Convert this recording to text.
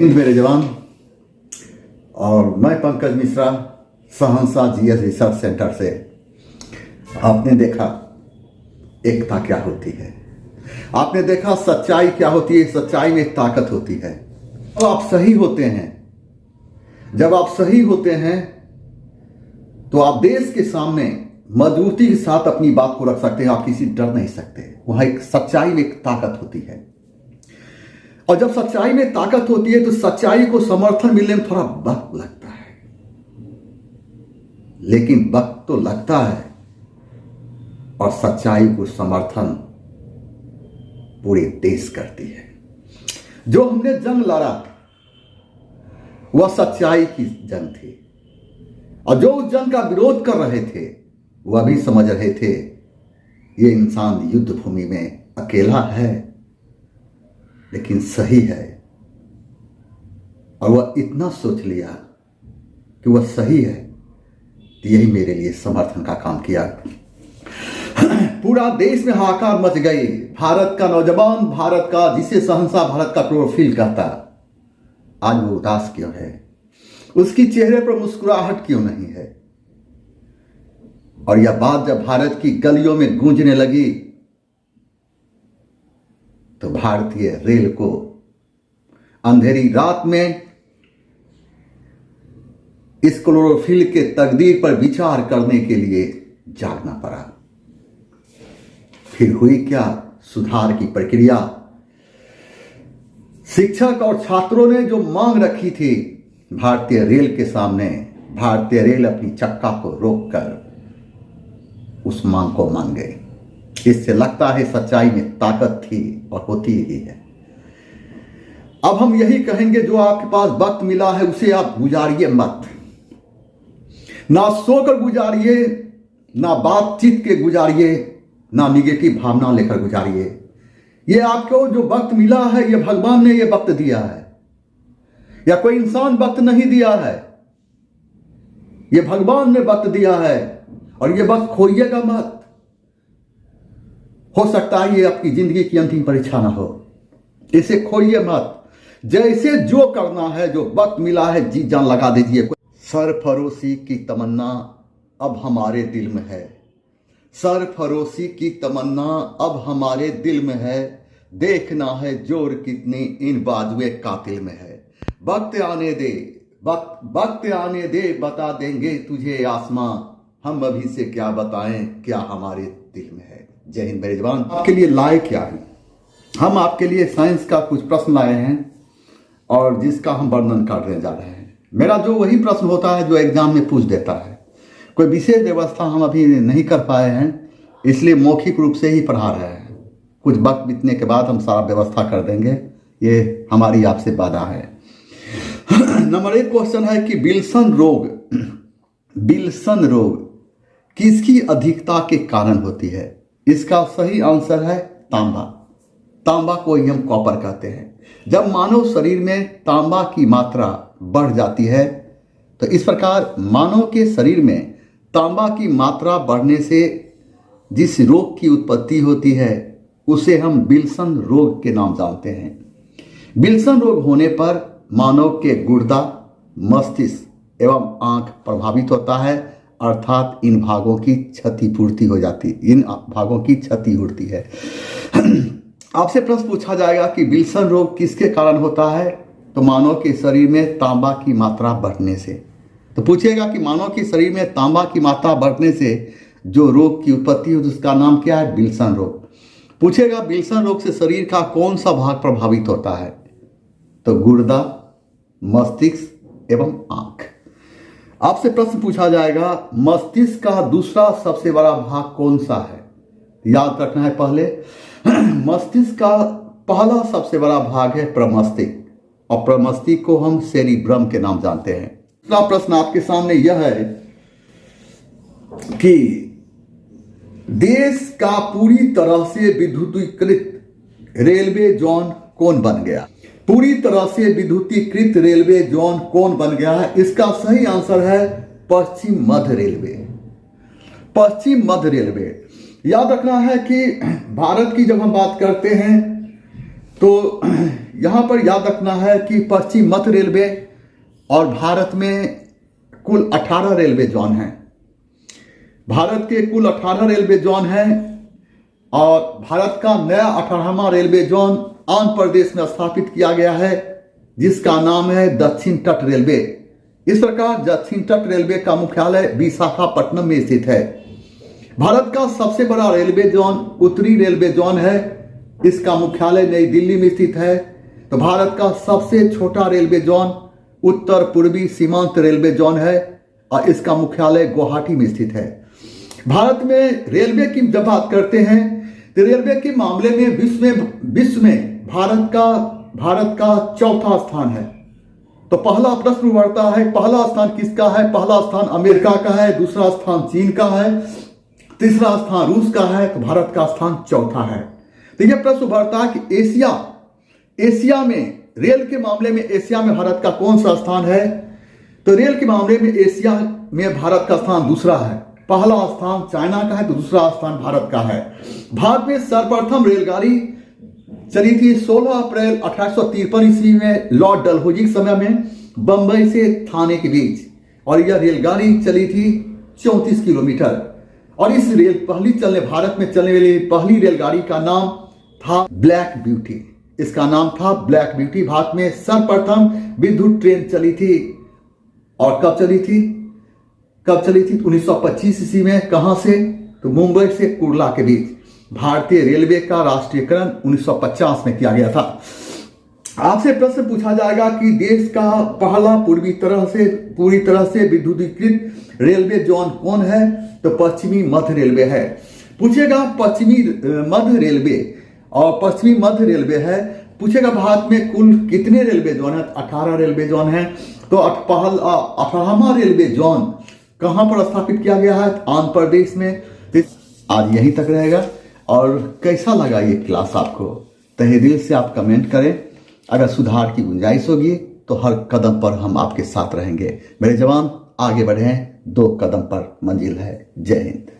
हिंद मेरे जवान। और मैं पंकज मिश्रा, सहनसा जीएस रिसर्च सेंटर से। आपने देखा एकता क्या होती है, आपने देखा सच्चाई क्या होती है। सच्चाई में एक ताकत होती है। जब आप सही होते हैं, जब आप सही होते हैं तो आप देश के सामने मजबूती के साथ अपनी बात को रख सकते हैं। आप किसी डर नहीं सकते। वहां एक सच्चाई में एक ताकत होती है। और जब सच्चाई में ताकत होती है तो सच्चाई को समर्थन मिलने में थोड़ा वक्त लगता है, लेकिन वक्त तो लगता है। और सच्चाई को समर्थन पूरे देश करती है। जो हमने जंग लड़ा वह सच्चाई की जंग थी। और जो उस जंग का विरोध कर रहे थे वह भी समझ रहे थे ये इंसान युद्ध भूमि में अकेला है, लेकिन सही है। और वह इतना सोच लिया कि वह सही है, तो यही मेरे लिए समर्थन का काम किया। पूरा देश में हाहाकार मच गई। भारत का नौजवान, भारत का जिसे सहनसा भारत का क्लोरोफिल कहता, आज वो उदास क्यों है? उसकी चेहरे पर मुस्कुराहट क्यों नहीं है? और यह बात जब भारत की गलियों में गूंजने लगी तो भारतीय रेल को अंधेरी रात में इस क्लोरोफिल के तकदीर पर विचार करने के लिए जागना पड़ा। फिर हुई क्या सुधार की प्रक्रिया। शिक्षक और छात्रों ने जो मांग रखी थी भारतीय रेल के सामने, भारतीय रेल अपनी चक्का को रोककर उस मांग को मान गई। इससे लगता है सच्चाई में ताकत थी और होती ही है। अब हम यही कहेंगे, जो आपके पास वक्त मिला है उसे आप गुजारिए मत। ना सोकर गुजारिए, ना बातचीत के गुजारिए, ना निगेटिव भावना लेकर गुजारिए। ये आपको जो वक्त मिला है, ये भगवान ने ये वक्त दिया है, या कोई इंसान वक्त नहीं दिया है। ये भगवान ने वक्त दिया है और ये वक्त खोइएगा मत। हो सकता है ये आपकी जिंदगी की अंतिम परीक्षा ना हो, इसे खोइए मत। जैसे जो करना है, जो वक्त मिला है, जी जान लगा दीजिए। सरफरोशी की तमन्ना अब हमारे दिल में है, सरफरोशी की तमन्ना अब हमारे दिल में है। देखना है जोर कितनी इन बाजुए कातिल में है। वक्त आने दे, वक्त आने दे, बता देंगे तुझे आसमां। हम अभी से क्या बताएं, क्या हमारे दिल में है। जय हिंद मेरे जवान। आपके लिए लाए क्या है? हम आपके लिए साइंस का कुछ प्रश्न लाए हैं और जिसका हम वर्णन करने जा रहे हैं। मेरा जो वही प्रश्न होता है जो एग्जाम में पूछ देता है। कोई विशेष व्यवस्था हम अभी नहीं कर पाए हैं, इसलिए मौखिक रूप से ही पढ़ा रहे हैं। कुछ वक्त बीतने के बाद हम सारा व्यवस्था कर देंगे, ये हमारी आपसे वादा है। नंबर 1 क्वेश्चन है कि विल्सन रोग किसकी अधिकता के कारण होती है? इसका सही आंसर है तांबा। तांबा को ही हम कॉपर कहते हैं। जब मानव शरीर में तांबा की मात्रा बढ़ जाती है तो इस प्रकार मानव के शरीर में तांबा की मात्रा बढ़ने से जिस रोग की उत्पत्ति होती है उसे हम विल्सन रोग के नाम जानते हैं। विल्सन रोग होने पर मानव के गुर्दा, मस्तिष्क एवं आंख प्रभावित होता है, अर्थात इन भागों की क्षतिपूर्ति हो जाती, इन भागों की क्षति होती है। आपसे प्रश्न पूछा जाएगा कि विल्सन रोग किसके कारण होता है, तो मानव के शरीर में तांबा की मात्रा बढ़ने से। तो पूछेगा कि मानव के शरीर में तांबा की मात्रा बढ़ने से जो रोग की उत्पत्ति हो उसका नाम क्या है? विल्सन रोग। पूछेगा विल्सन रोग से शरीर का कौन सा भाग प्रभावित होता है, तो गुर्दा, मस्तिष्क एवं आंख। आपसे प्रश्न पूछा जाएगा मस्तिष्क का दूसरा सबसे बड़ा भाग कौन सा है? याद रखना है पहले मस्तिष्क का पहला सबसे बड़ा भाग है प्रमस्तिष्क, और प्रमस्तिष्क को हम सेरिब्रम के नाम जानते हैं। दूसरा प्रश्न आपके सामने यह है कि देश का पूरी तरह से विद्युतीकृत रेलवे जोन कौन बन गया? पूरी तरह से विद्युतीकृत रेलवे जोन कौन बन गया है? इसका सही आंसर है पश्चिम मध्य रेलवे। पश्चिम मध्य रेलवे। याद रखना है कि भारत की जब हम बात करते हैं तो यहां पर याद रखना है कि पश्चिम मध्य रेलवे और भारत में कुल 18 रेलवे जोन हैं। भारत के कुल 18 रेलवे जोन हैं और भारत का नया 18वां रेलवे जोन आंध्र प्रदेश में स्थापित किया गया है, जिसका नाम है दक्षिण तट रेलवे। इस प्रकार दक्षिण तट रेलवे का मुख्यालय विशाखापट्टनम में स्थित है। भारत का सबसे बड़ा रेलवे जोन उत्तरी रेलवे जोन है, इसका मुख्यालय नई दिल्ली में स्थित है। तो भारत का सबसे छोटा रेलवे जोन उत्तर पूर्वी सीमांत रेलवे जोन है और इसका मुख्यालय गुवाहाटी में स्थित है। भारत में रेलवे की जब बात करते हैं तो रेलवे के मामले में विश्व में भारत का चौथा स्थान है। तो पहला प्रश्न उठता है, पहला स्थान किसका है? पहला स्थान अमेरिका का है, दूसरा स्थान चीन का है, तीसरा स्थान रूस का है, तो भारत का स्थान चौथा है। तो यह प्रश्न उभरता है कि एशिया में रेल के मामले में एशिया में भारत का कौन सा स्थान है? तो रेल के मामले में एशिया में भारत का स्थान दूसरा है। पहला स्थान चाइना का है तो दूसरा स्थान भारत का है। भारत में सर्वप्रथम रेलगाड़ी चली थी 16 अप्रैल 1853 ईस्वी में लॉर्ड डलहौजी के समय में बंबई से थाने के बीच, और यह रेलगाड़ी चली थी 34 किलोमीटर। और इस भारत में चलने वाली पहली रेलगाड़ी का नाम था ब्लैक ब्यूटी। इसका नाम था ब्लैक ब्यूटी। भारत में सर्वप्रथम विद्युत ट्रेन चली थी, और कब चली थी? 1925 ईस्वी में। कहां से? तो मुंबई से कुर्ला के बीच। भारतीय रेलवे का राष्ट्रीयकरण 1950 में किया गया था। आपसे प्रश्न पूछा जाएगा कि देश का पहला पूरी तरह से विद्युतीकृत रेलवे जोन कौन है? तो पश्चिमी मध्य रेलवे है। पूछेगा पश्चिमी मध्य रेलवे है। पूछेगा भारत में कुल कितने रेलवे जोन है? 18 रेलवे जोन है। तो 18वां रेलवे जोन कहां पर स्थापित किया गया है? आंध्र प्रदेश में। आज यहीं तक रहेगा। और कैसा लगा ये क्लास आपको? तहे दिल से आप कमेंट करें। अगर सुधार की गुंजाइश होगी तो हर कदम पर हम आपके साथ रहेंगे। मेरे जवान आगे बढ़े हैं, 2 कदम पर मंजिल है। जय हिंद।